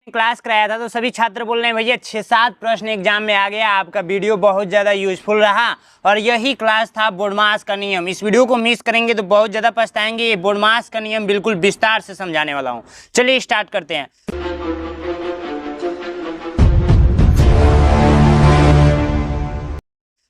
Class कराया था तो सभी छात्र बोल रहे हैं भैया 6-7 प्रश्न एग्जाम में आ गया, आपका वीडियो बहुत ज़्यादा यूजफुल रहा और यही क्लास था बोडमास का नियम। इस वीडियो को मिस करेंगे तो बहुत ज़्यादा पछताएंगे। ये बोडमास का नियम बिल्कुल विस्तार से समझाने वाला हूँ। चलिए स्टार्ट करते हैं।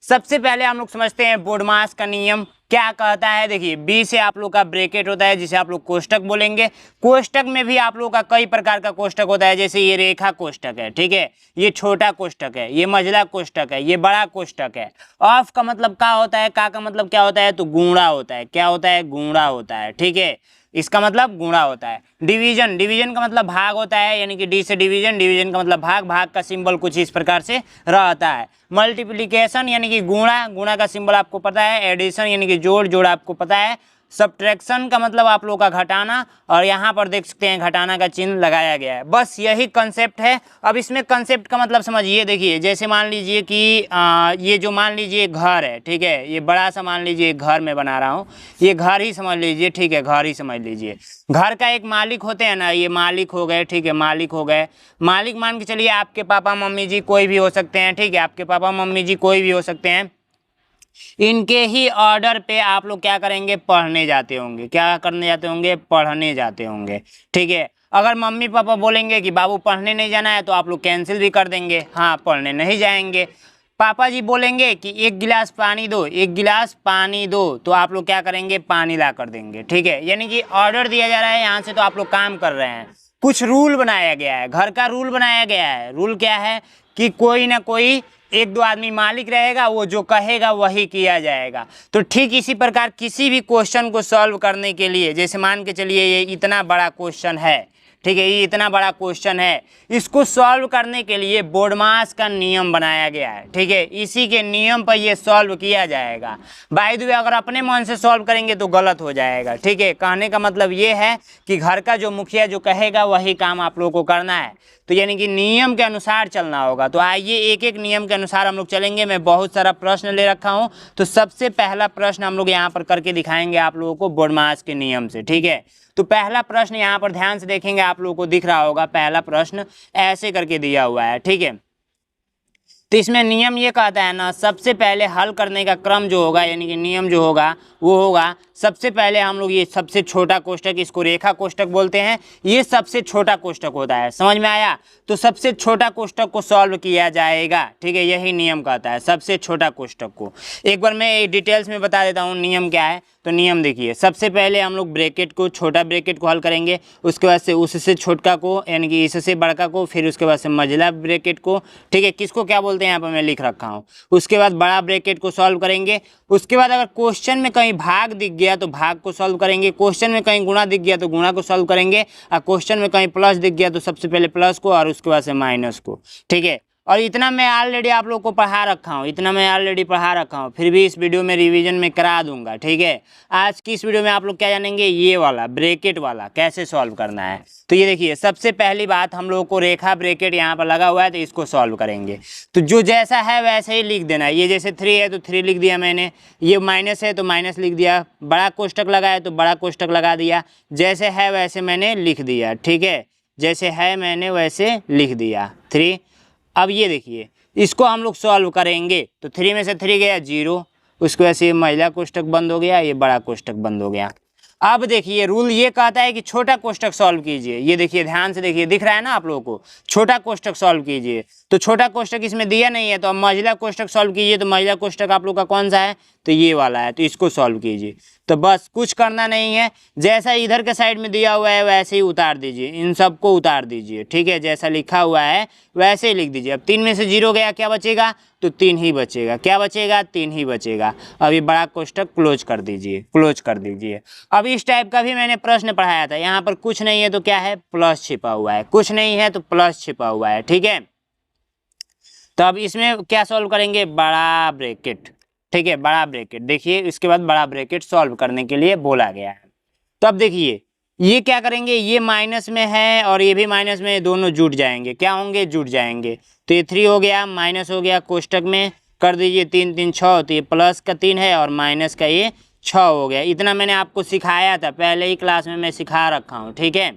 सबसे पहले हम लोग समझते हैं बोडमास का नियम क्या कहता है। देखिए बी से आप लोग का ब्रैकेट होता है जिसे आप लोग कोष्टक बोलेंगे। कोष्टक में भी आप लोग का कई प्रकार का कोष्टक होता है, जैसे ये रेखा कोष्टक है, ठीक है, ये छोटा कोष्टक है, ये मझला कोष्टक है, ये बड़ा कोष्टक है। ऑफ का मतलब क्या होता है, का मतलब क्या होता है, तो गुणा होता है। क्या होता है, गुणा होता है, ठीक है, इसका मतलब गुणा होता है। डिवीजन, डिवीजन का मतलब भाग होता है, यानी कि डी से डिवीजन, डिवीजन का मतलब भाग, भाग का सिंबल कुछ इस प्रकार से रहता है। मल्टीप्लिकेशन यानी कि गुणा, गुणा का सिंबल आपको पता है। एडिशन यानी कि जोड़, जोड़ आपको पता है। सब्ट्रैक्शन का मतलब आप लोग का घटाना, और यहाँ पर देख सकते हैं घटाना का चिन्ह लगाया गया है। बस यही कंसेप्ट है। अब इसमें कंसेप्ट का मतलब समझिए। देखिए जैसे मान लीजिए कि ये जो मान लीजिए घर है, ठीक है, ये बड़ा सा मान लीजिए घर मैं बना रहा हूँ, ये घर ही समझ लीजिए, ठीक है, घर ही समझ लीजिए। घर का एक मालिक होते हैं ना, ये मालिक हो गए, ठीक है, मालिक हो गए। मालिक मान के चलिए आपके पापा मम्मी जी कोई भी हो सकते हैं, ठीक है, आपके पापा मम्मी जी कोई भी हो सकते हैं। इनके ही ऑर्डर पे आप लोग क्या करेंगे, पढ़ने जाते होंगे। क्या करने जाते होंगे, पढ़ने जाते होंगे, ठीक है। अगर मम्मी पापा बोलेंगे कि बाबू पढ़ने नहीं जाना है तो आप लोग कैंसिल भी कर देंगे, हाँ पढ़ने नहीं जाएंगे। पापा जी बोलेंगे कि एक गिलास पानी दो, एक गिलास पानी दो, तो आप लोग क्या करेंगे, पानी ला कर देंगे, ठीक है। यानी कि ऑर्डर दिया जा रहा है यहाँ से, तो आप लोग काम कर रहे हैं। कुछ रूल बनाया गया है, घर का रूल बनाया गया है। रूल क्या है कि कोई ना कोई एक दो आदमी मालिक रहेगा, वो जो कहेगा वही किया जाएगा। तो ठीक इसी प्रकार किसी भी क्वेश्चन को सॉल्व करने के लिए, जैसे मान के चलिए ये इतना बड़ा क्वेश्चन है, ठीक है, ये इतना बड़ा क्वेश्चन है, इसको सॉल्व करने के लिए बोडमास का नियम बनाया गया है, ठीक है। इसी के नियम पर ये सॉल्व किया जाएगा। बाय द वे अगर अपने मन से सॉल्व करेंगे तो गलत हो जाएगा, ठीक है। कहने का मतलब ये है कि घर का जो मुखिया जो कहेगा वही काम आप लोगों को करना है, तो यानी कि नियम के अनुसार चलना होगा। तो आइए एक एक नियम के अनुसार हम लोग चलेंगे। मैं बहुत सारा प्रश्न ले रखा हूँ, तो सबसे पहला प्रश्न हम लोग यहाँ पर करके दिखाएंगे आप लोगों को बोडमास के नियम से, ठीक है। तो पहला प्रश्न यहाँ पर ध्यान से देखेंगे, आप लोगों को दिख रहा होगा पहला प्रश्न ऐसे करके दिया हुआ है, ठीक है। तो इसमें नियम ये कहता है ना, सबसे पहले हल करने का क्रम जो होगा, यानी कि नियम जो होगा वो होगा, सबसे पहले हम लोग ये सबसे छोटा कोष्टक, इसको रेखा कोष्टक बोलते हैं, ये सबसे छोटा कोष्टक होता है, समझ में आया। तो सबसे छोटा कोष्टक को सॉल्व किया जाएगा, ठीक है, यही नियम कहता है, सबसे छोटा कोष्टक को। एक बार मैं डिटेल्स में बता देता हूँ नियम क्या है। तो नियम देखिए, सबसे पहले हम लोग ब्रैकेट को, छोटा ब्रैकेट को हल करेंगे, उसके बाद से उससे छोटका को, यानी कि इससे बड़का को, फिर उसके बाद से मझला ब्रैकेट को, ठीक है, किसको क्या बोलते हैं यहाँ पर मैं लिख रखा हूँ। उसके बाद बड़ा ब्रैकेट को सॉल्व करेंगे। उसके बाद अगर क्वेश्चन में कहीं भाग दिख गया तो भाग को सॉल्व करेंगे, क्वेश्चन में कहीं गुणा दिख गया तो गुणा को सॉल्व करेंगे, और क्वेश्चन में कहीं प्लस दिख गया तो सबसे पहले प्लस को और उसके बाद से माइनस को, ठीक है। और इतना मैं ऑलरेडी आप लोग को पढ़ा रखा हूँ, इतना मैं ऑलरेडी पढ़ा रखा हूँ, फिर भी इस वीडियो में रिवीजन में करा दूंगा, ठीक है। आज की इस वीडियो में आप लोग क्या जानेंगे, ये वाला ब्रैकेट वाला कैसे सॉल्व करना है। तो ये देखिए, सबसे पहली बात हम लोगों को रेखा ब्रैकेट यहाँ पर लगा हुआ है, तो इसको सॉल्व करेंगे। तो जो जैसा है वैसे ही लिख देना है। ये जैसे 3 है तो 3 लिख दिया मैंने, ये माइनस है तो माइनस लिख दिया, बड़ा कोष्टक लगा है तो बड़ा कोष्टक लगा दिया, जैसे है वैसे मैंने लिख दिया, ठीक है, जैसे है मैंने वैसे लिख दिया 3। अब ये देखिए, इसको हम लोग सॉल्व करेंगे, तो 3 में से 3 गया 0, उसके वजह से ये महिला कोष्टक बंद हो गया, ये बड़ा कोष्टक बंद हो गया। अब देखिए रूल ये कहता है कि छोटा कोष्टक सॉल्व कीजिए। ये देखिए ध्यान से देखिए, दिख रहा है ना आप लोगों को, छोटा कोष्टक सॉल्व कीजिए। तो छोटा कोष्टक इसमें दिया नहीं है, तो अब महिला कोष्टक सॉल्व कीजिए। तो महिला कोष्टक आप लोग का कौन सा है, तो ये वाला है, तो इसको सॉल्व कीजिए। तो बस कुछ करना नहीं है, जैसा इधर के साइड में दिया हुआ है वैसे ही उतार दीजिए, इन सबको उतार दीजिए, ठीक है, जैसा लिखा हुआ है वैसे ही लिख दीजिए। अब 3 में से 0 गया, क्या बचेगा, तो 3 ही बचेगा। क्या बचेगा, 3 ही बचेगा। अब ये बड़ा कोष्टक क्लोज कर दीजिए, क्लोज कर दीजिए। अब इस टाइप का भी मैंने प्रश्न पढ़ाया था, यहाँ पर कुछ नहीं है तो क्या है, प्लस छिपा हुआ है, कुछ नहीं है तो प्लस छिपा हुआ है, ठीक है। तो अब इसमें क्या सॉल्व करेंगे, बड़ा ब्रैकेट, ठीक है, बड़ा ब्रैकेट। देखिए इसके बाद बड़ा ब्रैकेट सॉल्व करने के लिए बोला गया है। तो अब देखिए ये क्या करेंगे, ये माइनस में है और ये भी माइनस में, दोनों जुट जाएंगे, क्या होंगे, जुट जाएंगे। तो ये 3 हो गया, माइनस हो गया, कोष्टक में कर दीजिए 3 3 6, तो ये प्लस का 3 है और माइनस का ये 6 हो गया। इतना मैंने आपको सिखाया था, पहले ही क्लास में मैं सिखा रखा हूँ, ठीक है।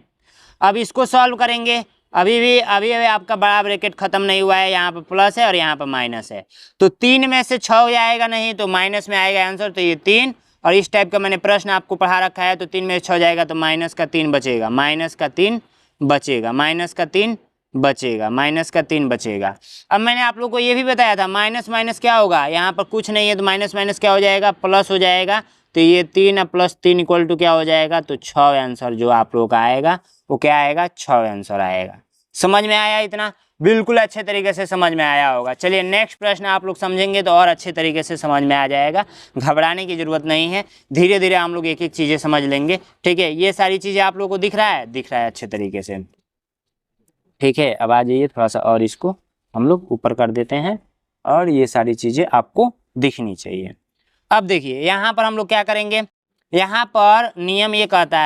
अब इसको सॉल्व करेंगे, अभी आपका बड़ा ब्रैकेट खत्म नहीं हुआ है, यहाँ पर प्लस है और यहाँ पर माइनस है, तो 3 में से 6 आएगा नहीं तो माइनस में आएगा आंसर, तो ये 3। और इस टाइप का मैंने प्रश्न आपको पढ़ा रखा है, तो 3 में से 6 जाएगा तो माइनस का 3 बचेगा, माइनस का 3 बचेगा, माइनस का 3 बचेगा, माइनस का 3 बचेगा। अब मैंने आप लोग को ये भी बताया था माइनस माइनस क्या होगा, यहाँ पर कुछ नहीं है तो माइनस माइनस क्या हो जाएगा, प्लस हो जाएगा। तो ये 3 प्लस 3 इक्वल टू क्या हो जाएगा, तो 6 आंसर जो आप लोग का आएगा वो क्या आएगा, 6 आंसर आएगा। समझ में आया इतना? बिल्कुल अच्छे तरीके से समझ में आया होगा। चलिए नेक्स्ट प्रश्न आप लोग समझेंगे तो और अच्छे तरीके से समझ में आ जाएगा, घबराने की जरूरत नहीं है, धीरे धीरे हम लोग एक एक चीज़ें समझ लेंगे। ठीक है, ये सारी चीज़ें आप लोग को दिख रहा है अच्छे तरीके से। ठीक है, अब आ जाइए थोड़ा सा और इसको हम लोग ऊपर कर देते हैं और ये सारी चीज़ें आपको दिखनी चाहिए। अब देखिए यहाँ पर हम लोग क्या करेंगे, यहाँ पर नियम ये कहता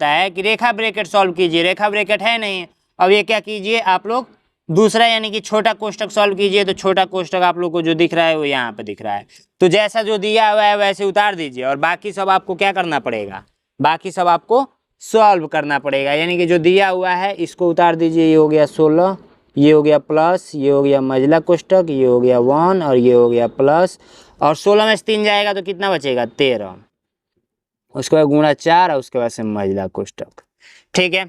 है कि रेखा ब्रैकेट सॉल्व कीजिए, रेखा ब्रैकेट है नहीं। अब ये क्या कीजिए आप लोग, दूसरा यानी कि छोटा कोष्टक सॉल्व कीजिए। तो छोटा कोष्टक आप लोग को जो दिख रहा है वो यहाँ पे दिख रहा है, तो जैसा जो दिया हुआ है वैसे उतार दीजिए और बाकी सब आपको क्या करना पड़ेगा, बाकी सब आपको सॉल्व करना पड़ेगा। यानी कि जो दिया हुआ है इसको उतार दीजिए, ये हो गया 16, ये हो गया प्लस, ये हो गया मझला कोष्टक, ये हो गया 1 और ये हो गया प्लस, और 16 में से 3 जाएगा तो कितना बचेगा, 13। उसके बाद गुणा 4 और उसके बाद से मझला कोष्टक। ठीक है,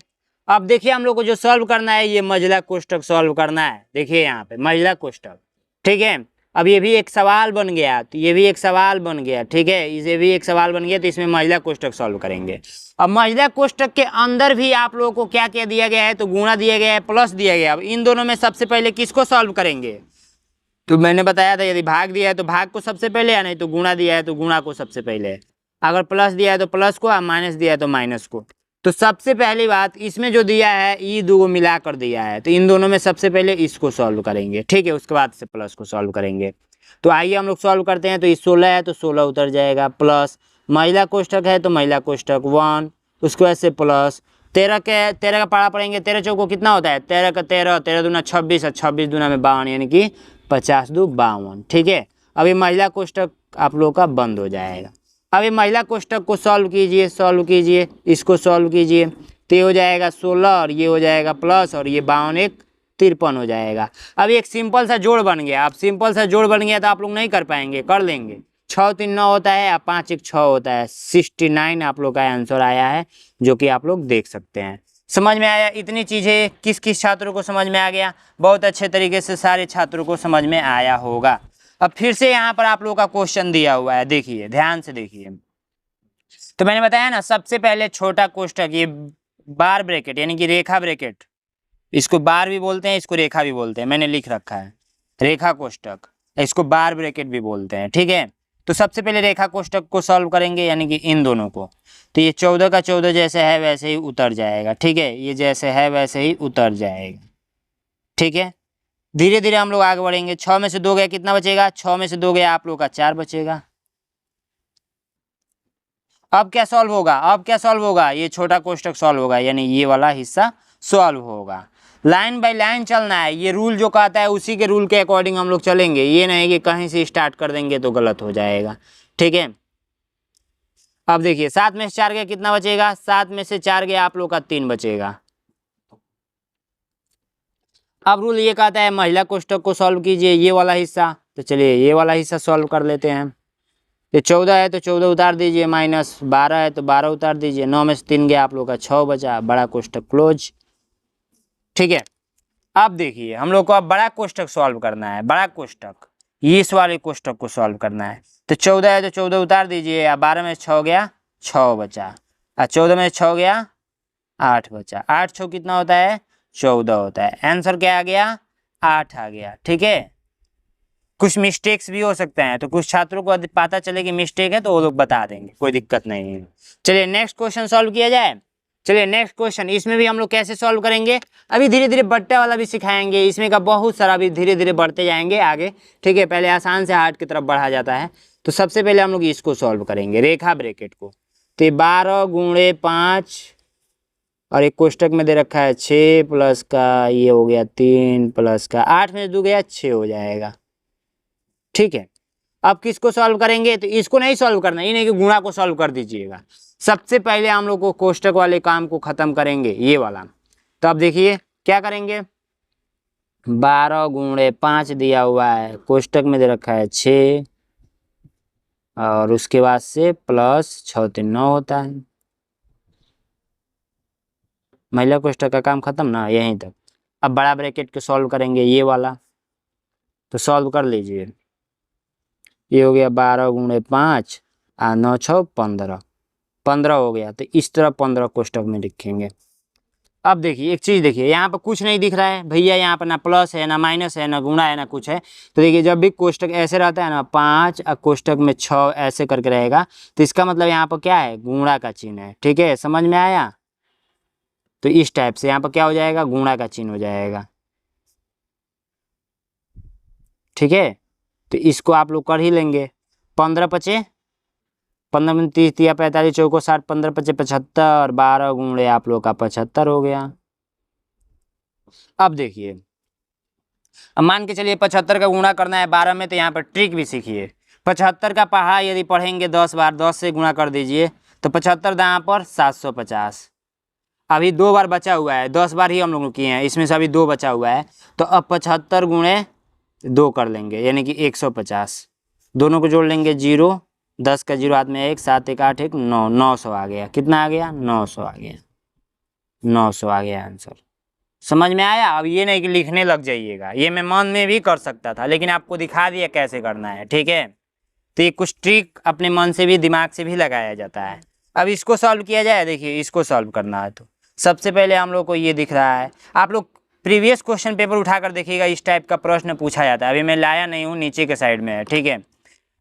अब देखिए हम लोग को जो सॉल्व करना है ये मझला कोष्टक सॉल्व करना है। देखिए यहाँ पे मझला कोष्टक। ठीक है, अब ये भी एक सवाल बन गया, तो ये भी एक सवाल बन गया। ठीक है, इसे भी एक सवाल बन गया, तो इसमें मझला कोष्टक सॉल्व करेंगे। अब मझला कोष्टक के अंदर भी आप लोगों को क्या क्या दिया गया है, तो गुणा दिया गया है, प्लस दिया गया है। अब इन दोनों में सबसे पहले किसको सॉल्व करेंगे, तो मैंने बताया था यदि भाग दिया है तो भाग को सबसे पहले, या नहीं तो गुणा दिया है तो गुणा को सबसे पहले, अगर प्लस दिया है तो प्लस को, और माइनस दिया है तो माइनस को। तो सबसे पहली बात इसमें जो दिया है ये दो मिला कर दिया है, तो इन दोनों में सबसे पहले इसको सॉल्व करेंगे। ठीक है, उसके बाद से प्लस को सॉल्व करेंगे। तो आइए हम लोग सॉल्व करते हैं। तो ये 16 है तो 16 उतर जाएगा, प्लस महिला कोष्टक है तो महिला कोष्टक 1, उसके बाद से प्लस 13 का पारा पड़ेंगे, 13 चौको कितना होता है, 13 का 13, 13 दूना 26 और 26 दूना में 52, यानी कि 50 दू 52। ठीक है, अभी महिला कोष्टक आप लोग का बंद हो जाएगा। अभी महिला कोष्टक को सॉल्व कीजिए, इसको सॉल्व कीजिए, तो ये हो जाएगा 16 और ये हो जाएगा प्लस, और ये 52 एक 53 हो जाएगा। अब एक सिंपल सा जोड़ बन गया। अब सिंपल सा जोड़ बन गया तो आप लोग नहीं कर पाएंगे, कर लेंगे। 6 3 9 होता है, 5 1 6 होता है, 69 आप लोग का आंसर आया है, जो कि आप लोग देख सकते हैं। समझ में आया? इतनी चीज़ें किस किस छात्रों को समझ में आ गया? बहुत अच्छे तरीके से सारे छात्रों को समझ में आया होगा। अब फिर से यहाँ पर आप लोगों का क्वेश्चन दिया हुआ है, देखिए ध्यान से देखिए। तो मैंने बताया ना, सबसे पहले छोटा कोष्टक, ये बार ब्रैकेट यानी कि रेखा ब्रैकेट, इसको बार भी बोलते हैं, इसको रेखा भी बोलते हैं, मैंने लिख रखा है रेखा कोष्टक, इसको बार ब्रैकेट भी बोलते हैं। ठीक है, तो सबसे पहले रेखा कोष्टक को सॉल्व करेंगे, यानी कि इन दोनों को। तो ये 14 का 14 जैसे है वैसे ही उतर जाएगा। ठीक है, ये जैसे है वैसे ही उतर जाएगा। ठीक है, धीरे धीरे हम लोग आगे बढ़ेंगे। 6 में से 2 गया, कितना बचेगा, 6 में से 2 गया आप लोग का 4 बचेगा। अब क्या सॉल्व होगा, ये छोटा कोष्टक सॉल्व होगा, यानी ये वाला हिस्सा सॉल्व होगा। लाइन बाय लाइन चलना है, ये रूल जो कहता है उसी के रूल के अकॉर्डिंग हम लोग चलेंगे, ये नहीं कि कहीं से स्टार्ट कर देंगे तो गलत हो जाएगा। ठीक है, अब देखिए 7 में से 4 गया, कितना बचेगा, 7 में से 4 गया आप लोग का 3 बचेगा। अब रूल ये कहता है महिला कोष्टक को सॉल्व कीजिए, ये वाला हिस्सा। तो चलिए ये वाला हिस्सा सॉल्व कर लेते हैं। ये 14 है तो 14 उतार दीजिए, माइनस 12 है तो 12 उतार दीजिए, 9 में से 3 गया आप लोग का 6 बचा, बड़ा कोष्टक क्लोज। ठीक है, अब देखिए हम लोग को अब बड़ा कोष्टक सॉल्व करना है, बड़ा कोष्टक, इस वाले कोष्टक को सॉल्व करना है। तो 14 है तो 14 उतार दीजिए, या 12 में से 6 गया 6 बचा, और 14 में से 6 गया 8 बचा, 8 6 कितना होता है, 14 होता है। आंसर क्या आ गया, 8 आ गया। ठीक है, कुछ मिस्टेक्स भी हो सकते हैं, तो कुछ छात्रों को पता चले कि मिस्टेक है तो वो लोग बता देंगे, कोई दिक्कत नहीं है। चलिए नेक्स्ट क्वेश्चन सॉल्व किया जाए। चलिए नेक्स्ट क्वेश्चन, इसमें भी हम लोग कैसे सॉल्व करेंगे, अभी धीरे धीरे बट्टा वाला भी सिखाएंगे, इसमें का बहुत सारा भी धीरे धीरे बढ़ते जाएंगे आगे। ठीक है, पहले आसान से हार्ड की तरफ बढ़ा जाता है। तो सबसे पहले हम लोग इसको सॉल्व करेंगे, रेखा ब्रैकेट को। तो 12 गुणे 5 और एक कोष्टक में दे रखा है 6 प्लस का, ये हो गया 3 प्लस का 8 में 2 गया 6 हो जाएगा। ठीक है, अब किसको सॉल्व करेंगे, तो इसको नहीं सॉल्व करना, ये नहीं कि गुणा को सॉल्व कर दीजिएगा। सबसे पहले हम लोग को कोष्टक वाले काम को खत्म करेंगे, ये वाला। तो अब देखिए क्या करेंगे, 12 गुणे 5 दिया हुआ है, कोष्टक में दे रखा है 6 और उसके बाद से प्लस 6 3 9 होता है। महिला कोष्टक का काम खत्म ना, यहीं तक। अब बड़ा ब्रैकेट को सॉल्व करेंगे ये वाला, तो सॉल्व कर लीजिए। ये हो गया 12 गुणे 5 और 9 6 15, 15 हो गया। तो इस तरह 15 कोष्टक में लिखेंगे। अब देखिए एक चीज़ देखिए, यहाँ पर कुछ नहीं दिख रहा है भैया, यहाँ पर ना प्लस है ना माइनस है ना गुणा है ना कुछ है। तो देखिए जब भी कोष्टक ऐसे रहता है ना 5 और कोष्टक में 6 ऐसे करके रहेगा, तो इसका मतलब यहाँ पर क्या है, गुणा का चिन्ह है। ठीक है, समझ में आया। तो इस टाइप से यहाँ पर क्या हो जाएगा, गुणा का चिन्ह हो जाएगा। ठीक है, तो इसको आप लोग कर ही लेंगे। 15 पचे 15 में 30 तिया 45 चौको 60, 15 पचे 75, 12 गुणे आप लोग का 75 हो गया। अब देखिए, अब मान के चलिए 75 का गुणा करना है 12 में, तो यहाँ पर ट्रिक भी सीखिए। 75 का पहाड़ा यदि पढ़ेंगे 10 बार, 10 से गुणा कर दीजिए, तो 75 दांव पर 750। अभी 2 बार बचा हुआ है, 10 बार ही हम लोग किए हैं, इसमें से अभी 2 बचा हुआ है। तो अब 75 गुणे 2 कर लेंगे, यानी कि 150। दोनों को जोड़ लेंगे 0, 10 का 0 हाथ में 1, 7 1 8 1 9, 900 आ गया। कितना आ गया, 900 आ गया, 900 आ गया आंसर। समझ में आया। अब ये नहीं कि लिखने लग जाइएगा, ये मैं मन में भी कर सकता था, लेकिन आपको दिखा दिया कैसे करना है। ठीक है, तो ये कुछ ट्रिक अपने मन से भी दिमाग से भी लगाया जाता है। अब इसको सॉल्व किया जाए, देखिए इसको सॉल्व करना है तो सबसे पहले हम लोग को ये दिख रहा है। आप लोग प्रीवियस क्वेश्चन पेपर उठाकर देखिएगा, इस टाइप का प्रश्न पूछा जाता है। अभी मैं लाया नहीं हूँ, नीचे के साइड में है। ठीक है,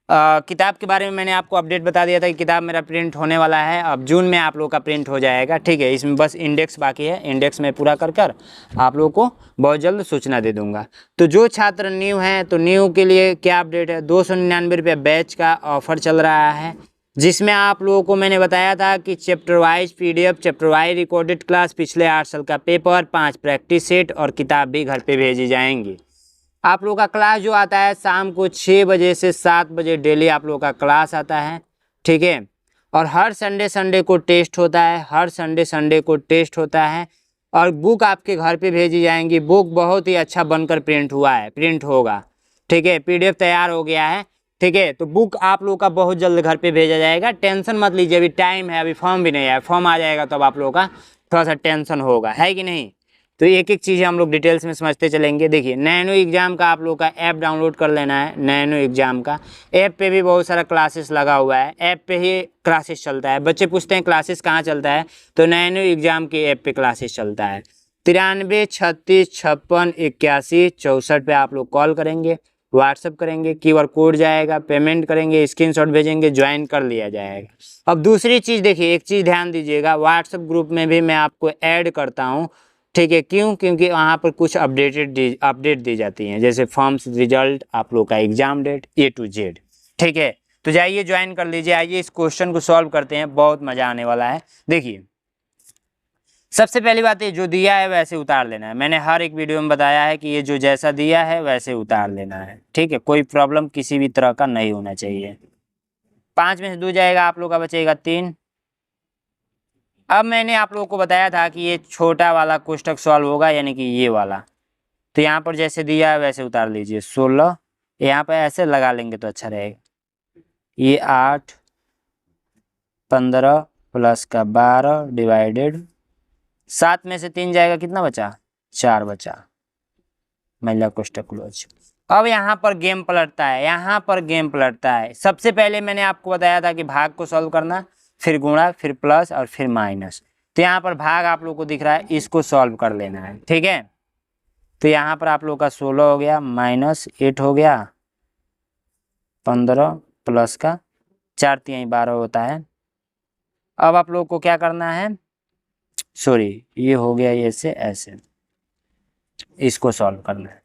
किताब के बारे में मैंने आपको अपडेट बता दिया था कि किताब मेरा प्रिंट होने वाला है, अब जून में आप लोग का प्रिंट हो जाएगा। ठीक है, इसमें बस इंडेक्स बाकी है, इंडेक्स में पूरा कर कर आप लोग को बहुत जल्द सूचना दे दूंगा। तो जो छात्र न्यू हैं, तो न्यू के लिए क्या अपडेट है, 299 रुपये बैच का ऑफर चल रहा है, जिसमें आप लोगों को मैंने बताया था कि chapter wise PDF, chapter wise recorded class, पिछले 8 साल का पेपर, 5 प्रैक्टिस सेट और किताब भी घर पे भेजी जाएंगी। आप लोगों का क्लास जो आता है शाम को 6 बजे से 7 बजे डेली आप लोगों का क्लास आता है। ठीक है, और हर संडे को टेस्ट होता है, हर संडे को टेस्ट होता है, और बुक आपके घर पे भेजी जाएंगी। बुक बहुत ही अच्छा बनकर प्रिंट हुआ है, प्रिंट होगा। ठीक है, PDF तैयार हो गया है। ठीक है, तो बुक आप लोगों का बहुत जल्द घर पे भेजा जाएगा, टेंशन मत लीजिए। अभी टाइम है, अभी फॉर्म भी नहीं आया, फॉर्म आ जाएगा तब आप लोगों का थोड़ा सा टेंशन होगा, है कि नहीं। तो एक एक चीज़ हम लोग डिटेल्स में समझते चलेंगे। देखिए नैनो एग्जाम का आप लोग का ऐप डाउनलोड कर लेना है। नैनो एग्जाम का ऐप पे भी बहुत सारा क्लासेस लगा हुआ है, ऐप पे ही क्लासेस चलता है। बच्चे पूछते हैं क्लासेस कहाँ चलता है, तो नैनो एग्जाम के ऐप पे क्लासेस चलता है। 93 36 56 81 64 पे आप लोग कॉल करेंगे, व्हाट्सअप करेंगे, QR कोड जाएगा, पेमेंट करेंगे, स्क्रीनशॉट भेजेंगे, ज्वाइन कर लिया जाएगा। अब दूसरी चीज़ देखिए, एक चीज़ ध्यान दीजिएगा, व्हाट्सअप ग्रुप में भी मैं आपको ऐड करता हूँ। ठीक है, क्यों, क्योंकि वहाँ पर कुछ अपडेट दी जाती हैं, जैसे फॉर्म्स, रिजल्ट, आप लोग का exam date A to Z। ठीक है, तो जाइए ज्वाइन कर लीजिए। आइए इस क्वेश्चन को सॉल्व करते हैं, बहुत मज़ा आने वाला है। देखिए सबसे पहली बात है, जो दिया है वैसे उतार लेना है। मैंने हर एक वीडियो में बताया है कि ये जो जैसा दिया है वैसे उतार लेना है। ठीक है, कोई प्रॉब्लम किसी भी तरह का नहीं होना चाहिए। 5 में से 2 जाएगा, आप लोग का बचेगा 3। अब मैंने आप लोगों को बताया था कि ये छोटा वाला कोष्टक सॉल्व होगा, यानी कि ये वाला। तो यहाँ पर जैसे दिया है वैसे उतार लीजिए। 16 यहाँ पर ऐसे लगा लेंगे तो अच्छा रहेगा। ये 8 15 प्लस का 12 डिवाइडेड 7 में से 3 जाएगा, कितना बचा, 4 बचा। महिला कोष्टक क्लोज। अब यहाँ पर गेम पलटता है, यहाँ पर गेम पलटता है। सबसे पहले मैंने आपको बताया था कि भाग को सॉल्व करना, फिर गुणा, फिर प्लस और फिर माइनस। तो यहाँ पर भाग आप लोग को दिख रहा है, इसको सॉल्व कर लेना है। ठीक है, तो यहाँ पर आप लोग का 16 हो गया, -8 हो गया, 15 प्लस का 4 3 12 होता है। अब आप लोग को क्या करना है, सॉरी ये हो गया ऐसे ऐसे, इसको सॉल्व करना है।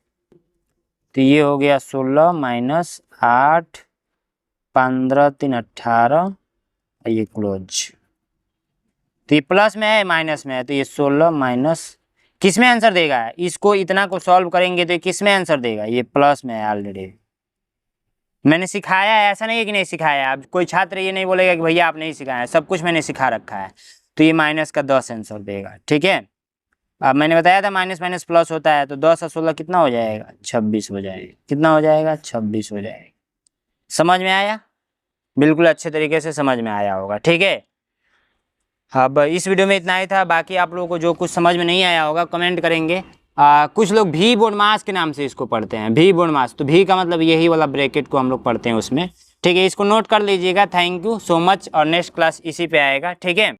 तो ये हो गया 16 - 8 15 3 18, ये क्लोज। तो ये प्लस में है माइनस में है, तो ये 16 माइनस किस में आंसर देगा, इसको इतना को सॉल्व करेंगे तो किस में आंसर देगा, ये प्लस में है। ऑलरेडी मैंने सिखाया है, ऐसा नहीं है कि नहीं सिखाया। अब कोई छात्र ये नहीं बोलेगा कि भैया आप नहीं सिखाया, सब कुछ मैंने सिखा रखा है। तो ये -10 आंसर देगा। ठीक है, अब मैंने बताया था माइनस माइनस प्लस होता है, तो 10 और 16 कितना हो जाएगा, 26 हो जाएगा। कितना हो जाएगा, 26 हो जाएगा। समझ में आया, बिल्कुल अच्छे तरीके से समझ में आया होगा। ठीक है, अब इस वीडियो में इतना ही था। बाकी आप लोगों को जो कुछ समझ में नहीं आया होगा कमेंट करेंगे। कुछ लोग भी बोडमास के नाम से इसको पढ़ते हैं, भी बोडमास, तो भी का मतलब यही वाला ब्रैकेट को हम लोग पढ़ते हैं उसमें। ठीक है, इसको नोट कर लीजिएगा। थैंक यू सो मच, और नेक्स्ट क्लास इसी पे आएगा। ठीक है।